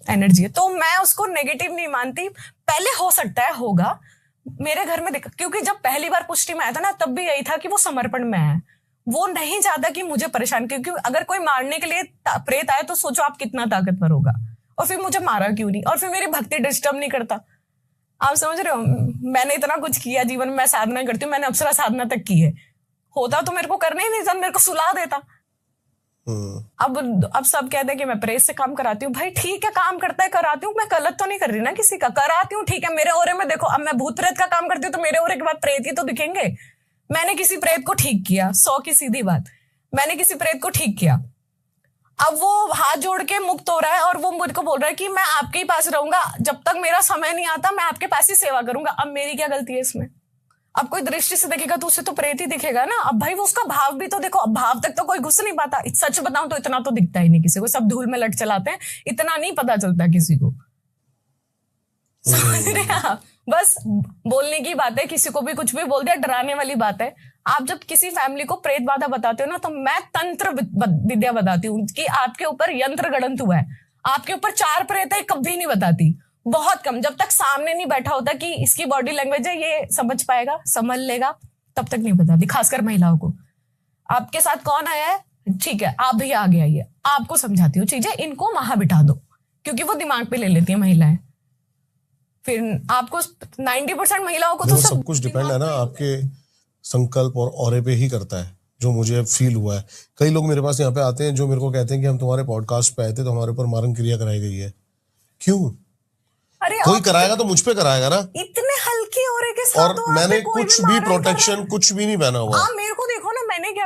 Energy है, तो मैं उसको नेगेटिव नहीं मानती। पहले हो सकता है होगा मेरे घर में देखा, क्योंकि जब पहली बार पुष्टि में आया था ना, तब भी यही था कि वो समर्पण में है, वो नहीं चाहता कि मुझे परेशान, क्योंकि अगर कोई मारने के लिए प्रेत आए तो सोचो आप कितना ताकतवर होगा, और फिर मुझे मारा क्यों नहीं, और फिर मेरी भक्ति डिस्टर्ब नहीं करता। आप समझ रहे हो, मैंने इतना कुछ किया जीवन में, मैं साधना करती हूँ, मैंने अप्सरा साधना तक की है, होता तो मेरे को करने ही नहीं था, मेरे को सुला देता। अब सब कहते हैं कि मैं प्रेस से काम कराती हूँ, भाई ठीक है काम करता है कराती हूँ, मैं गलत तो नहीं कर रही ना किसी का, कराती हूँ ठीक है। मेरे ओरे में देखो, अब मैं भूत प्रेत का काम करती हूँ तो मेरे ओरे के बाद प्रेत ही तो दिखेंगे। मैंने किसी प्रेत को ठीक किया, 100 की सीधी बात, मैंने किसी प्रेत को ठीक किया, अब वो हाथ जोड़ के मुक्त हो रहा है और वो मुझको बोल रहा है कि मैं आपके ही पास रहूंगा, जब तक मेरा समय नहीं आता मैं आपके पास ही सेवा करूंगा। अब मेरी क्या गलती है इसमें? अब कोई दृष्टि से देखेगा तो उसे तो प्रेत ही दिखेगा ना। अब भाई वो उसका भाव भी तो देखो, अब भाव तक तो कोई घुस नहीं पाता, सच बताऊं तो इतना तो दिखता ही नहीं किसी को, सब धूल में लट चलाते हैं, इतना नहीं पता चलता किसी को। समझ रहे हैं आप? बस बोलने की बात है, किसी को भी कुछ भी बोल दिया, डराने वाली बात है। आप जब किसी फैमिली को प्रेत बाधा बताते हो ना, तो मैं तंत्र विद्या बताती हूँ कि आपके ऊपर यंत्र गणंत हुआ है, आपके ऊपर 4 प्रेत है, कभी नहीं बताती, बहुत कम, जब तक सामने नहीं बैठा होता कि इसकी बॉडी लैंग्वेज है ये समझ पाएगा समझ लेगा, तब तक नहीं बताती, खासकर महिलाओं को। आपके साथ कौन आया है, ठीक है आप भी आगे आइए, आपको समझाती हूँ चीजें, इनको वहां बिठा दो, क्योंकि वो दिमाग पे ले लेती है महिलाएं। फिर आपको 90% महिलाओं को तो सब कुछ डिपेंड है ना आपके संकल्प और ऑरे पे ही करता है, जो मुझे फील हुआ है। कई लोग मेरे पास यहाँ पे आते हैं जो मेरे को कहते हैं कि हम तुम्हारे पॉडकास्ट पे आए थे तो हमारे ऊपर मारण क्रिया कराई गई है। क्यों? अरे कोई कराएगा तो मुझ पे कराएगा ना, इतने हल्के ऑरे के साथ, और मैंने कुछ भी प्रोटेक्शन कुछ भी नहीं पहना हुआ। मेरे को देखो ना, मैंने क्या